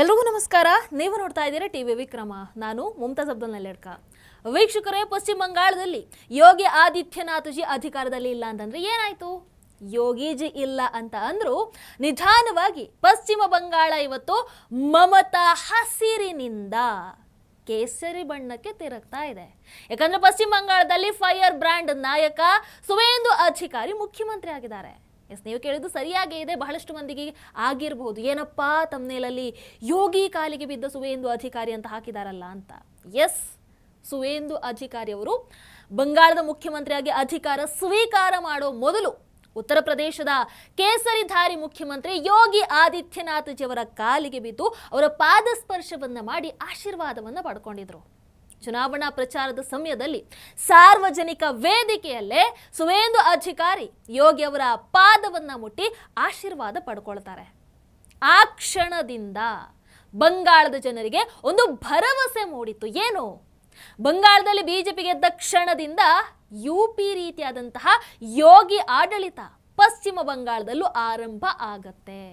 ಎಲ್ರಿಗೂ ನಮಸ್ಕಾರ. ನೀವು ನೋಡ್ತಾ ಇದ್ದೀರಾ ಟಿವಿ ವಿಕ್ರಮ. ನಾನು ಮುಮ್ತಾಜ್ ಅಬ್ದುಲ್ ನಲ್ಲೇಡ್ಕ. ವೀಕ್ಷಕರೇ, ಪಶ್ಚಿಮ ಬಂಗಾಳದಲ್ಲಿ ಯೋಗಿ ಆದಿತ್ಯನಾಥ್ ಜಿ ಅಧಿಕಾರದಲ್ಲಿ ಇಲ್ಲ ಅಂತಂದ್ರೆ ಏನಾಯ್ತು? ಯೋಗಿಜಿ ಇಲ್ಲ ಅಂತ ಅಂದ್ರು ನಿಧಾನವಾಗಿ ಪಶ್ಚಿಮ ಬಂಗಾಳ ಇವತ್ತು ಮಮತಾ ಹಸಿರಿನಿಂದ ಕೇಸರಿ ಬಣ್ಣಕ್ಕೆ ತಿರುಗ್ತಾ ಇದೆ. ಯಾಕಂದ್ರೆ ಪಶ್ಚಿಮ ಬಂಗಾಳದಲ್ಲಿ ಫೈರ್ ಬ್ರ್ಯಾಂಡ್ ನಾಯಕ ಸುವೇಂದು ಅಧಿಕಾರಿ ಮುಖ್ಯಮಂತ್ರಿ ಆಗಿದ್ದಾರೆ. ನೀವು ಕೇಳಿದ್ದು ಸರಿಯಾಗೇ ಇದೆ. ಬಹಳಷ್ಟು ಮಂದಿಗೆ ಆಗಿರಬಹುದು, ಏನಪ್ಪಾ ತಮ್ನೇಲಲ್ಲಿ ಯೋಗಿ ಕಾಲಿಗೆ ಬಿದ್ದ ಸುವೇಂದು ಅಧಿಕಾರಿ ಅಂತ ಹಾಕಿದಾರಲ್ಲ ಅಂತ. ಎಸ್, ಸುವೇಂದು ಅಧಿಕಾರಿ ಅವರು ಬಂಗಾಳದ ಮುಖ್ಯಮಂತ್ರಿಯಾಗಿ ಅಧಿಕಾರ ಸ್ವೀಕಾರ ಮಾಡೋ ಮೊದಲು ಉತ್ತರ ಪ್ರದೇಶದ ಕೇಸರಿಧಾರಿ ಮುಖ್ಯಮಂತ್ರಿ ಯೋಗಿ ಆದಿತ್ಯನಾಥ್ ಜಿಯವರ ಕಾಲಿಗೆ ಬಿದ್ದು ಅವರ ಪಾದ ಸ್ಪರ್ಶವನ್ನ ಮಾಡಿ ಆಶೀರ್ವಾದವನ್ನ ಪಡ್ಕೊಂಡಿದ್ರು. ಚುನಾವಣಾ ಪ್ರಚಾರದ ಸಮಯದಲ್ಲಿ ಸಾರ್ವಜನಿಕ ವೇದಿಕೆಯಲ್ಲೇ ಸುವೇಂದು ಅಧಿಕಾರಿ ಯೋಗಿ ಅವರ ಪಾದವನ್ನ ಮುಟ್ಟಿ ಆಶೀರ್ವಾದ ಪಡ್ಕೊಳ್ತಾರೆ. ಆ ಕ್ಷಣದಿಂದ ಬಂಗಾಳದ ಜನರಿಗೆ ಒಂದು ಭರವಸೆ ಮೂಡಿತು. ಏನು? ಬಂಗಾಳದಲ್ಲಿ ಬಿಜೆಪಿ ಗೆದ್ದ ಕ್ಷಣದಿಂದ ಯುಪಿ ರೀತಿಯಾದಂತಹ ಯೋಗಿ ಆಡಳಿತ ಪಶ್ಚಿಮ ಬಂಗಾಳದಲ್ಲೂ ಆರಂಭ ಆಗತ್ತೆ.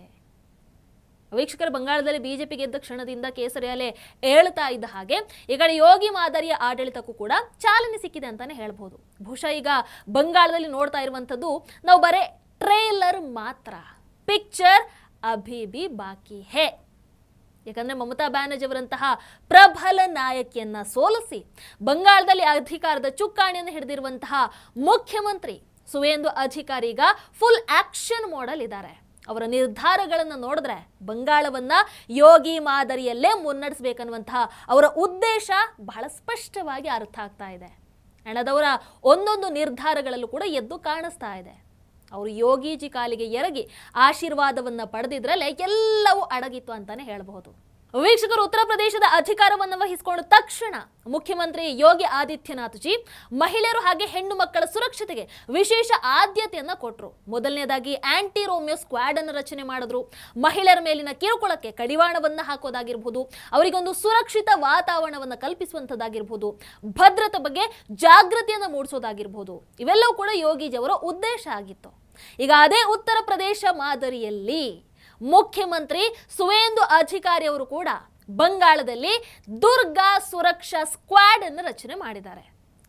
ವೀಕ್ಷಕರ, ಬಂಗಾಳದಲ್ಲಿ ಬಿಜೆಪಿ ಗೆದ್ದ ಕ್ಷಣದಿಂದ ಕೇಸರಿ ಅಲೆ ಏಳ್ತಾ ಇದ್ದ ಹಾಗೆ ಈ ಕಡೆ ಯೋಗಿ ಮಾದರಿಯ ಆಡಳಿತಕ್ಕೂ ಕೂಡ ಚಾಲನೆ ಸಿಕ್ಕಿದೆ ಅಂತಾನೆ ಹೇಳ್ಬೋದು. ಬಹುಶಃ ಈಗ ಬಂಗಾಳದಲ್ಲಿ ನೋಡ್ತಾ ಇರುವಂಥದ್ದು ನಾವು ಬರೇ ಟ್ರೇಲರ್ ಮಾತ್ರ, ಪಿಕ್ಚರ್ ಅಭಿ ಭಿ ಬಾಕಿ ಹೇ. ಯಾಕಂದ್ರೆ ಮಮತಾ ಬ್ಯಾನರ್ಜಿ ಅವರಂತಹ ಪ್ರಬಲ ನಾಯಕಿಯನ್ನ ಸೋಲಿಸಿ ಬಂಗಾಳದಲ್ಲಿ ಅಧಿಕಾರದ ಚುಕ್ಕಾಣಿಯನ್ನು ಹಿಡಿದಿರುವಂತಹ ಮುಖ್ಯಮಂತ್ರಿ ಸುವೇಂದು ಅಧಿಕಾರಿ ಈಗ ಫುಲ್ ಆಕ್ಷನ್ ಮೋಡಲ್ ಇದ್ದಾರೆ. ಅವರ ನಿರ್ಧಾರಗಳನ್ನು ನೋಡಿದ್ರೆ ಬಂಗಾಳವನ್ನ ಯೋಗಿ ಮಾದರಿಯಲ್ಲೇ ಮುನ್ನಡೆಸಬೇಕನ್ನುವಂತಹ ಅವರ ಉದ್ದೇಶ ಬಹಳ ಸ್ಪಷ್ಟವಾಗಿ ಅರ್ಥ ಆಗ್ತಾ ಇದೆ. ಹಣದವರ ಒಂದೊಂದು ನಿರ್ಧಾರಗಳಲ್ಲೂ ಕೂಡ ಎದ್ದು ಕಾಣಿಸ್ತಾ ಇದೆ. ಅವರು ಯೋಗಿಜಿ ಕಾಲಿಗೆ ಎರಗಿ ಆಶೀರ್ವಾದವನ್ನ ಪಡೆದಿದ್ರಲ್ಲೇ ಎಲ್ಲವೂ ಅಡಗಿತ್ತು ಅಂತಾನೆ ಹೇಳಬಹುದು. ವೀಕ್ಷಕರು, ಉತ್ತರ ಪ್ರದೇಶದ ಅಧಿಕಾರವನ್ನು ವಹಿಸಿಕೊಂಡ ತಕ್ಷಣ ಮುಖ್ಯಮಂತ್ರಿ ಯೋಗಿ ಆದಿತ್ಯನಾಥ್ ಜಿ ಮಹಿಳೆಯರು ಹಾಗೆ ಹೆಣ್ಣು ಮಕ್ಕಳ ಸುರಕ್ಷತೆಗೆ ವಿಶೇಷ ಆದ್ಯತೆಯನ್ನ ಕೊಟ್ಟರು. ಮೊದಲನೇದಾಗಿ ಆಂಟಿ ರೋಮಿಯೋ ಸ್ಕ್ವಾಡ್ ಅನ್ನು ರಚನೆ ಮಾಡಿದ್ರು. ಮಹಿಳೆಯರ ಮೇಲಿನ ಕಿರುಕುಳಕ್ಕೆ ಕಡಿವಾಣವನ್ನ ಹಾಕೋದಾಗಿರ್ಬೋದು, ಅವರಿಗೊಂದು ಸುರಕ್ಷಿತ ವಾತಾವರಣವನ್ನು ಕಲ್ಪಿಸುವಂತದ್ದಾಗಿರ್ಬೋದು, ಭದ್ರತೆ ಬಗ್ಗೆ ಜಾಗೃತಿಯನ್ನು ಮೂಡಿಸೋದಾಗಿರ್ಬೋದು, ಇವೆಲ್ಲವೂ ಕೂಡ ಯೋಗಿಜಿ ಅವರ ಉದ್ದೇಶ ಆಗಿತ್ತು. ಈಗ ಅದೇ ಉತ್ತರ ಪ್ರದೇಶ ಮಾದರಿಯಲ್ಲಿ ಮುಖ್ಯಮಂತ್ರಿ ಸುವೇಂದು ಅಧಿಕಾರಿ ಅವರು ಕೂಡ ಬಂಗಾಳದಲ್ಲಿ ದುರ್ಗಾ ಸುರಕ್ಷಾ ಸ್ಕ್ವಾಡ್ ಅನ್ನು ರಚನೆ ಮಾಡಿದ್ದಾರೆ.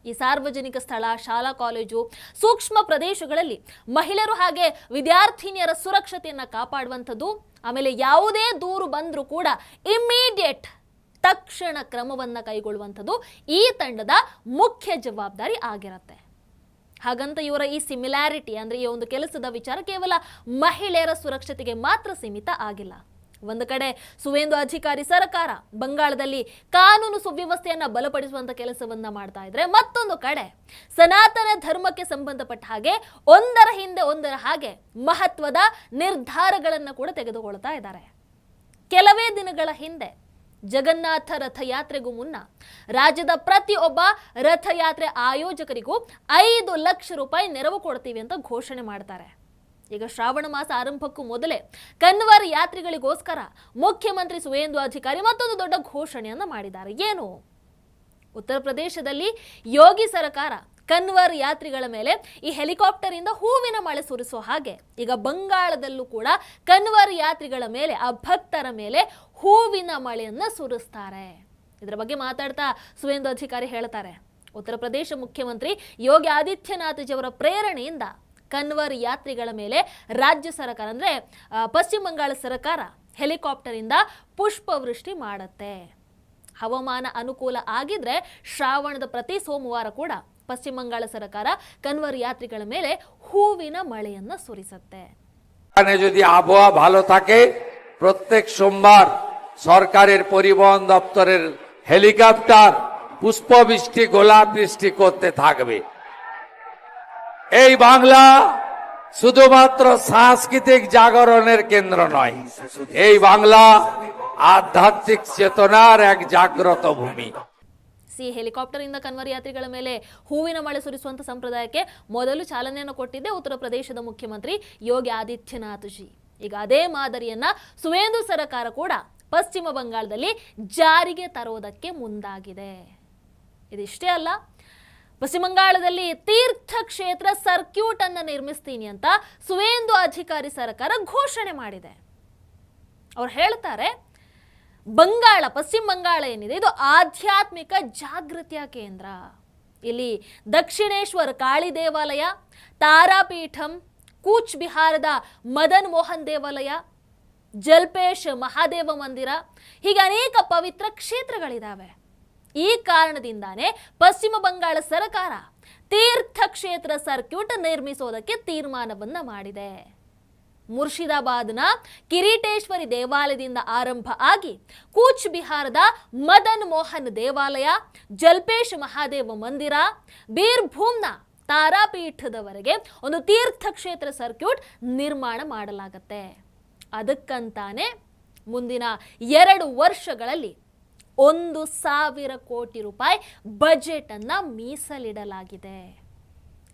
ಈ ಸಾರ್ವಜನಿಕ ಸ್ಥಳ, ಶಾಲಾ ಕಾಲೇಜು, ಸೂಕ್ಷ್ಮ ಪ್ರದೇಶಗಳಲ್ಲಿ ಮಹಿಳೆಯರು ಹಾಗೆ ವಿದ್ಯಾರ್ಥಿನಿಯರ ಸುರಕ್ಷತೆಯನ್ನು ಕಾಪಾಡುವಂಥದ್ದು, ಆಮೇಲೆ ಯಾವುದೇ ದೂರು ಬಂದರೂ ಕೂಡ ಇಮ್ಮಿಡಿಯೇಟ್ ತಕ್ಷಣ ಕ್ರಮವನ್ನು ಕೈಗೊಳ್ಳುವಂಥದ್ದು ಈ ತಂಡದ ಮುಖ್ಯ ಜವಾಬ್ದಾರಿ ಆಗಿರುತ್ತೆ. ಹಾಗಂತ ಇವರ ಈ ಸಿಮಿಲಾರಿಟಿ ಅಂದ್ರೆ ಈ ಒಂದು ಕೆಲಸದ ವಿಚಾರ ಕೇವಲ ಮಹಿಳೆಯರ ಸುರಕ್ಷತೆಗೆ ಮಾತ್ರ ಸೀಮಿತ ಆಗಿಲ್ಲ. ಒಂದು ಕಡೆ ಸುವೇಂದು ಅಧಿಕಾರಿ ಸರ್ಕಾರ ಬಂಗಾಳದಲ್ಲಿ ಕಾನೂನು ಸುವ್ಯವಸ್ಥೆಯನ್ನ ಬಲಪಡಿಸುವಂತ ಕೆಲಸವನ್ನ ಮಾಡ್ತಾ ಇದ್ರೆ, ಮತ್ತೊಂದು ಕಡೆ ಸನಾತನ ಧರ್ಮಕ್ಕೆ ಸಂಬಂಧಪಟ್ಟ ಹಾಗೆ ಒಂದರ ಹಿಂದೆ ಒಂದರ ಹಾಗೆ ಮಹತ್ವದ ನಿರ್ಧಾರಗಳನ್ನ ಕೂಡ ತೆಗೆದುಕೊಳ್ತಾ ಇದ್ದಾರೆ. ಕೆಲವೇ ದಿನಗಳ ಹಿಂದೆ ಜಗನ್ನಾಥ ರಥಯಾತ್ರೆಗೂ ಮುನ್ನ ರಾಜ್ಯದ ಪ್ರತಿಯೊಬ್ಬ ರಥಯಾತ್ರೆ ಆಯೋಜಕರಿಗೂ 5 ಲಕ್ಷ ರೂಪಾಯಿ ನೆರವು ಕೊಡ್ತೀವಿ ಅಂತ ಘೋಷಣೆ ಮಾಡ್ತಾರೆ. ಈಗ ಶ್ರಾವಣ ಮಾಸ ಆರಂಭಕ್ಕೂ ಮೊದಲೇ ಕನ್ವರ್ ಯಾತ್ರಿಗಳಿಗೋಸ್ಕರ ಮುಖ್ಯಮಂತ್ರಿ ಸುವೇಂದು ಅಧಿಕಾರಿ ಮತ್ತೊಂದು ದೊಡ್ಡ ಘೋಷಣೆಯನ್ನ ಮಾಡಿದ್ದಾರೆ. ಏನು? ಉತ್ತರ ಪ್ರದೇಶದಲ್ಲಿ ಯೋಗಿ ಸರ್ಕಾರ ಕನ್ವರ್ ಯಾತ್ರಿಗಳ ಮೇಲೆ ಈ ಹೆಲಿಕಾಪ್ಟರ್ ಇಂದ ಹೂವಿನ ಮಳೆ ಸುರಿಸೋ ಹಾಗೆ ಈಗ ಬಂಗಾಳದಲ್ಲೂ ಕೂಡ ಕನ್ವರ್ ಯಾತ್ರಿಗಳ ಮೇಲೆ, ಆ ಭಕ್ತರ ಮೇಲೆ ಹೂವಿನ ಮಳೆಯನ್ನ ಸುರಿಸ್ತಾರೆ. ಇದರ ಬಗ್ಗೆ ಮಾತಾಡ್ತಾ ಸುವೇಂದು ಅಧಿಕಾರಿ ಹೇಳ್ತಾರೆ, ಉತ್ತರ ಪ್ರದೇಶ ಮುಖ್ಯಮಂತ್ರಿ ಯೋಗಿ ಆದಿತ್ಯನಾಥ್ ಜಿ ಅವರ ಪ್ರೇರಣೆಯಿಂದ ಕನ್ವರ್ ಯಾತ್ರಿಗಳ ಮೇಲೆ ರಾಜ್ಯ ಸರ್ಕಾರ ಅಂದ್ರೆ ಪಶ್ಚಿಮ ಬಂಗಾಳ ಸರ್ಕಾರ ಹೆಲಿಕಾಪ್ಟರ್ ಇಂದ ಪುಷ್ಪವೃಷ್ಟಿ ಮಾಡುತ್ತೆ. ಹವಾಮಾನ ಅನುಕೂಲ ಆಗಿದ್ರೆ ಶ್ರಾವಣದ ಪ್ರತಿ ಸೋಮವಾರ ಕೂಡ পশ্চিম বাংলা সরকার কনভার যাত্রীদের ಮೇಲೆ হূবিনা মಳೆಯನ್ನ ಸುರಿಸುತ್ತೆ। এখানে যদি আবহাওয়া ভালো থাকে প্রত্যেক সোমবার সরকারের পরিবহন দপ্তরের হেলিকপ্টার পুষ্পবৃষ্টি গোলাপ বৃষ্টি করতে থাকবে। এই বাংলা শুধুমাত্র সাংস্কৃতিক জাগরণের কেন্দ্র নয়, এই বাংলা আধ্যাত্মিক চেতনার এক জাগ্রত ভূমি। ಹೆಲಿಕಾಪ್ಟರ್ ಇಂದ ಕನ್ವರ್ ಯಾತ್ರಿಗಳ ಮೇಲೆ ಹೂವಿನ ಮಳೆ ಸುರಿಸುವಂತ ಸಂಪ್ರದಾಯಕ್ಕೆ ಮೊದಲು ಚಾಲನೆಯನ್ನು ಕೊಟ್ಟಿದ್ದೆ ಉತ್ತರ ಪ್ರದೇಶದ ಮುಖ್ಯಮಂತ್ರಿ ಯೋಗಿ ಆದಿತ್ಯನಾಥ್ ಜಿ. ಈಗ ಅದೇ ಮಾದರಿಯನ್ನ ಸುವೇಂದು ಸರ್ಕಾರ ಕೂಡ ಪಶ್ಚಿಮ ಬಂಗಾಳದಲ್ಲಿ ಜಾರಿಗೆ ತರುವುದಕ್ಕೆ ಮುಂದಾಗಿದೆ. ಇದಿಷ್ಟೇ ಅಲ್ಲ, ಪಶ್ಚಿಮ ಬಂಗಾಳದಲ್ಲಿ ತೀರ್ಥ ಕ್ಷೇತ್ರ ಸರ್ಕ್ಯೂಟ್ ಅನ್ನು ನಿರ್ಮಿಸ್ತೀನಿ ಅಂತ ಸುವೇಂದು ಅಧಿಕಾರಿ ಸರ್ಕಾರ ಘೋಷಣೆ ಮಾಡಿದೆ. ಅವ್ರು ಹೇಳ್ತಾರೆ, ಪಶ್ಚಿಮ ಬಂಗಾಳ ಏನಿದೆ ಇದು ಆಧ್ಯಾತ್ಮಿಕ ಜಾಗೃತಿಯ ಕೇಂದ್ರ. ಇಲ್ಲಿ ದಕ್ಷಿಣೇಶ್ವರ ಕಾಳಿ ದೇವಾಲಯ, ತಾರಾಪೀಠಂ, ಕೂಚ್ ಬಿಹಾರದ ಮದನ್ ಮೋಹನ್ ದೇವಾಲಯ, ಜಲ್ಪೇಶ್ ಮಹಾದೇವ ಮಂದಿರ, ಹೀಗೆ ಅನೇಕ ಪವಿತ್ರ ಕ್ಷೇತ್ರಗಳಿದ್ದಾವೆ. ಈ ಕಾರಣದಿಂದಾನೇ ಪಶ್ಚಿಮ ಬಂಗಾಳ ಸರ್ಕಾರ ತೀರ್ಥಕ್ಷೇತ್ರ ಸರ್ಕ್ಯೂಟ್ ನಿರ್ಮಿಸೋದಕ್ಕೆ ತೀರ್ಮಾನವನ್ನ ಮಾಡಿದೆ. ಮುರ್ಷಿದಾಬಾದ್ನ ಕಿರೀಟೇಶ್ವರಿ ದೇವಾಲಯದಿಂದ ಆರಂಭ ಆಗಿ ಕೂಚ್ ಬಿಹಾರದ ಮದನ್ ಮೋಹನ್ ದೇವಾಲಯ, ಜಲ್ಪೇಶ್ ಮಹಾದೇವ ಮಂದಿರ, ಬೀರ್ಭೂಮ್ನ ತಾರಾಪೀಠದವರೆಗೆ ಒಂದು ತೀರ್ಥಕ್ಷೇತ್ರ ಸರ್ಕ್ಯೂಟ್ ನಿರ್ಮಾಣ ಮಾಡಲಾಗತ್ತೆ. ಅದಕ್ಕಂತಾನೆ ಮುಂದಿನ 2 ವರ್ಷಗಳಲ್ಲಿ 1,000 ಕೋಟಿ ರೂಪಾಯಿ ಬಜೆಟ್ ಅನ್ನ ಮೀಸಲಿಡಲಾಗಿದೆ.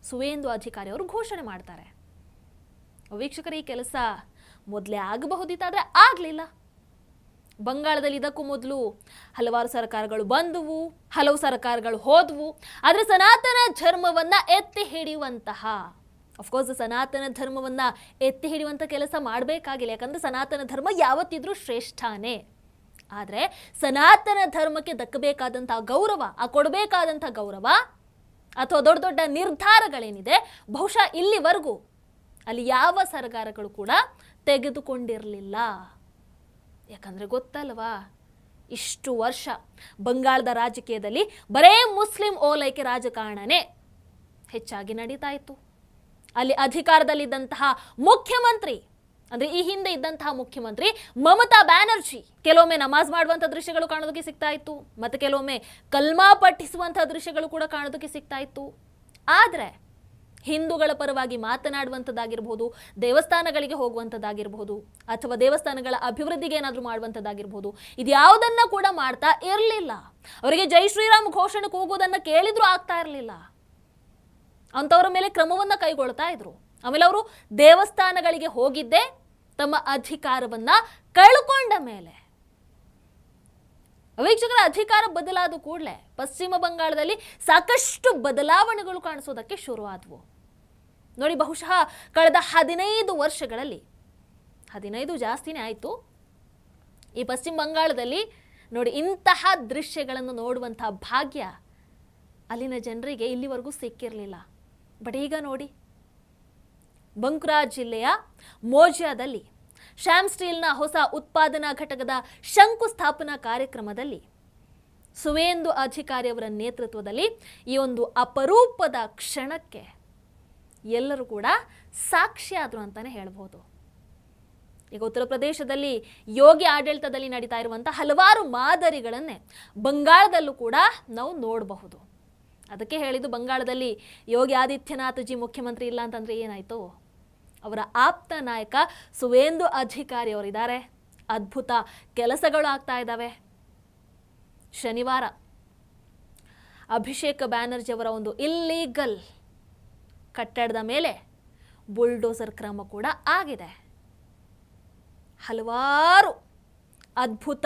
ಸುವೇಂದು ಅಧಿಕಾರಿ ಅವರು ಘೋಷಣೆ ಮಾಡ್ತಾರೆ. ವೀಕ್ಷಕರ, ಈ ಕೆಲಸ ಮೊದಲೇ ಆಗಬಹುದಿತ್ತಾದ್ರೆ ಆಗಲಿಲ್ಲ. ಬಂಗಾಳದಲ್ಲಿ ಇದಕ್ಕೂ ಮೊದಲು ಹಲವಾರು ಸರ್ಕಾರಗಳು ಬಂದವು, ಹಲವು ಸರ್ಕಾರಗಳು ಹೋದವು. ಆದರೆ ಸನಾತನ ಧರ್ಮವನ್ನ ಎತ್ತಿ ಹಿಡಿಯುವಂತಹ, ಅಫ್ಕೋರ್ಸ್ ಸನಾತನ ಧರ್ಮವನ್ನ ಎತ್ತಿ ಹಿಡಿಯುವಂಥ ಕೆಲಸ ಮಾಡಬೇಕಾಗಿಲ್ಲ. ಯಾಕಂದ್ರೆ ಸನಾತನ ಧರ್ಮ ಯಾವತ್ತಿದ್ರೂ ಶ್ರೇಷ್ಠನೇ. ಆದರೆ ಸನಾತನ ಧರ್ಮಕ್ಕೆ ದಕ್ಕಬೇಕಾದಂಥ ಗೌರವ, ಆ ಕೊಡಬೇಕಾದಂಥ ಗೌರವ ಅಥವಾ ದೊಡ್ಡ ದೊಡ್ಡ ನಿರ್ಧಾರಗಳೇನಿದೆ ಬಹುಶಃ ಇಲ್ಲಿವರೆಗೂ ಅಲ್ಲಿ ಯಾವ ಸರ್ಕಾರಗಳು ಕೂಡ ತೆಗೆದುಕೊಂಡಿರಲಿಲ್ಲ. ಯಾಕಂದರೆ ಗೊತ್ತಲ್ವಾ, ಇಷ್ಟು ವರ್ಷ ಬಂಗಾಳದ ರಾಜಕೀಯದಲ್ಲಿ ಬರೇ ಮುಸ್ಲಿಂ ಓಲೈಕೆ ರಾಜಕಾರಣನೇ ಹೆಚ್ಚಾಗಿ ನಡೀತಾ ಇತ್ತು. ಅಲ್ಲಿ ಅಧಿಕಾರದಲ್ಲಿದ್ದಂತಹ ಮುಖ್ಯಮಂತ್ರಿ, ಅಂದರೆ ಈ ಹಿಂದೆ ಇದ್ದಂತಹ ಮುಖ್ಯಮಂತ್ರಿ ಮಮತಾ ಬ್ಯಾನರ್ಜಿ ಕೆಲವೊಮ್ಮೆ ನಮಾಜ್ ಮಾಡುವಂಥ ದೃಶ್ಯಗಳು ಕಾಣೋದಕ್ಕೆ ಸಿಗ್ತಾ ಇತ್ತು, ಮತ್ತು ಕೆಲವೊಮ್ಮೆ ಕಲ್ಮಾ ಪಠಿಸುವಂಥ ದೃಶ್ಯಗಳು ಕೂಡ ಕಾಣೋದಕ್ಕೆ ಸಿಗ್ತಾ ಇತ್ತು. ಆದರೆ ಹಿಂದೂಗಳ ಪರವಾಗಿ ಮಾತನಾಡುವಂಥದ್ದಾಗಿರ್ಬೋದು, ದೇವಸ್ಥಾನಗಳಿಗೆ ಹೋಗುವಂಥದ್ದಾಗಿರ್ಬೋದು, ಅಥವಾ ದೇವಸ್ಥಾನಗಳ ಅಭಿವೃದ್ಧಿಗೆ ಏನಾದರೂ ಮಾಡುವಂಥದ್ದಾಗಿರ್ಬೋದು, ಇದ್ಯಾವುದನ್ನು ಕೂಡ ಮಾಡ್ತಾ ಇರಲಿಲ್ಲ. ಅವರಿಗೆ ಜೈ ಶ್ರೀರಾಮ್ ಘೋಷಣೆ ಕೂಗುವುದನ್ನು ಕೇಳಿದ್ರೂ ಆಗ್ತಾ ಇರಲಿಲ್ಲ. ಅಂಥವ್ರ ಮೇಲೆ ಕ್ರಮವನ್ನು ಕೈಗೊಳ್ತಾ ಇದ್ರು. ಆಮೇಲೆ ಅವರು ದೇವಸ್ಥಾನಗಳಿಗೆ ಹೋಗಿದ್ದೇ ತಮ್ಮ ಅಧಿಕಾರವನ್ನ ಕಳ್ಕೊಂಡ ಮೇಲೆ. ವೀಕ್ಷಕರ, ಅಧಿಕಾರ ಬದಲಾದ ಕೂಡಲೇ ಪಶ್ಚಿಮ ಬಂಗಾಳದಲ್ಲಿ ಸಾಕಷ್ಟು ಬದಲಾವಣೆಗಳು ಕಾಣಿಸೋದಕ್ಕೆ ಶುರುವಾದವು. ನೋಡಿ, ಬಹುಶಃ ಕಳೆದ 15 ವರ್ಷಗಳಲ್ಲಿ, 15 ಜಾಸ್ತಿನೇ ಆಯಿತು, ಈ ಪಶ್ಚಿಮ ಬಂಗಾಳದಲ್ಲಿ ನೋಡಿ ಇಂತಹ ದೃಶ್ಯಗಳನ್ನು ನೋಡುವಂಥ ಭಾಗ್ಯ ಅಲ್ಲಿನ ಜನರಿಗೆ ಇಲ್ಲಿವರೆಗೂ ಸಿಕ್ಕಿರಲಿಲ್ಲ. ಬಟ್ ಈಗ ನೋಡಿ, ಬಂಕುರಾ ಜಿಲ್ಲೆಯ ಮೋಜಿಯಾದಲ್ಲಿ ಶ್ಯಾಮ್ ಸ್ಟೀಲ್ನ ಹೊಸ ಉತ್ಪಾದನಾ ಘಟಕದ ಶಂಕುಸ್ಥಾಪನಾ ಕಾರ್ಯಕ್ರಮದಲ್ಲಿ ಸುವೇಂದು ಅಧಿಕಾರಿ ಅವರ ನೇತೃತ್ವದಲ್ಲಿ ಈ ಒಂದು ಅಪರೂಪದ ಕ್ಷಣಕ್ಕೆ ಎಲ್ಲರೂ ಕೂಡ ಸಾಕ್ಷಿಯಾದರು ಅಂತಾನೆ ಹೇಳ್ಬೋದು. ಈಗ ಉತ್ತರ ಪ್ರದೇಶದಲ್ಲಿ ಯೋಗಿ ಆಡಳಿತದಲ್ಲಿ ನಡೀತಾ ಇರುವಂಥ ಹಲವಾರು ಮಾದರಿಗಳನ್ನೇ ಬಂಗಾಳದಲ್ಲೂ ಕೂಡ ನಾವು ನೋಡಬಹುದು. ಅದಕ್ಕೆ ಹೇಳಿದ್ದು, ಬಂಗಾಳದಲ್ಲಿ ಯೋಗಿ ಆದಿತ್ಯನಾಥ್ ಜಿ ಮುಖ್ಯಮಂತ್ರಿ ಇಲ್ಲ ಅಂತಂದರೆ ಏನಾಯಿತು, ಅವರ ಆಪ್ತ ನಾಯಕ ಸುವೇಂದು ಅಧಿಕಾರಿ ಅವರಿದ್ದಾರೆ. ಅದ್ಭುತ ಕೆಲಸಗಳು ಆಗ್ತಾ ಇದ್ದಾವೆ. ಶನಿವಾರ ಅಭಿಷೇಕ್ ಬ್ಯಾನರ್ಜಿ ಅವರ ಒಂದು ಇಲ್ಲೀಗಲ್ ಕಟ್ಟಡದ ಮೇಲೆ ಬುಲ್ಡೋಸರ್ ಕ್ರಮ ಕೂಡ ಆಗಿದೆ. ಹಲವಾರು ಅದ್ಭುತ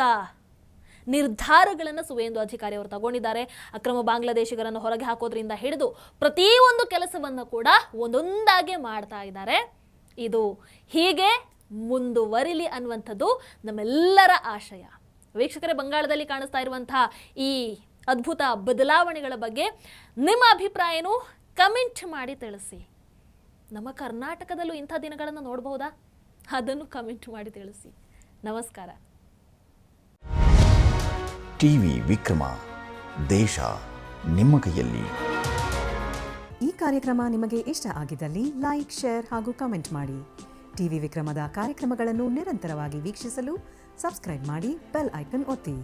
ನಿರ್ಧಾರಗಳನ್ನು ಸುವೇಂದು ಅಧಿಕಾರಿ ಅವರು ತಗೊಂಡಿದ್ದಾರೆ. ಅಕ್ರಮ ಬಾಂಗ್ಲಾದೇಶಿಗರನ್ನು ಹೊರಗೆ ಹಾಕೋದ್ರಿಂದ ಹಿಡಿದು ಪ್ರತಿಯೊಂದು ಕೆಲಸವನ್ನು ಕೂಡ ಒಂದೊಂದಾಗೆ ಮಾಡ್ತಾ ಇದ್ದಾರೆ. ಇದು ಹೀಗೆ ಮುಂದುವರಿಲಿ ಅನ್ನುವಂಥದ್ದು ನಮ್ಮೆಲ್ಲರ ಆಶಯ. ವೀಕ್ಷಕರೇ, ಬಂಗಾಳದಲ್ಲಿ ಕಾಣಿಸ್ತಾ ಇರುವಂತಹ ಈ ಅದ್ಭುತ ಬದಲಾವಣೆಗಳ ಬಗ್ಗೆ ನಿಮ್ಮ ಅಭಿಪ್ರಾಯನೂ ಕಮೆಂಟ್ ಮಾಡಿ ತಿಳಿಸಿ. ನಮ್ಮ ಕರ್ನಾಟಕದಲ್ಲೂ ಇಂಥ ದಿನಗಳನ್ನು ನೋಡಬಹುದಾ? ಅದನ್ನು ಕಮೆಂಟ್ ಮಾಡಿ ತಿಳಿಸಿ. ನಮಸ್ಕಾರ. ಟಿವಿ ವಿಕ್ರಮ, ದೇಶ ನಿಮ್ಮ ಕೈಯಲ್ಲಿ. ಈ ಕಾರ್ಯಕ್ರಮ ನಿಮಗೆ ಇಷ್ಟ ಆಗಿದ್ದಲ್ಲಿ ಲೈಕ್, ಶೇರ್ ಹಾಗೂ ಕಮೆಂಟ್ ಮಾಡಿ. ಟಿವಿ ವಿಕ್ರಮದ ಕಾರ್ಯಕ್ರಮಗಳನ್ನು ನಿರಂತರವಾಗಿ ವೀಕ್ಷಿಸಲು ಸಬ್ಸ್ಕ್ರೈಬ್ ಮಾಡಿ, ಬೆಲ್ ಐಕನ್ ಒತ್ತಿ.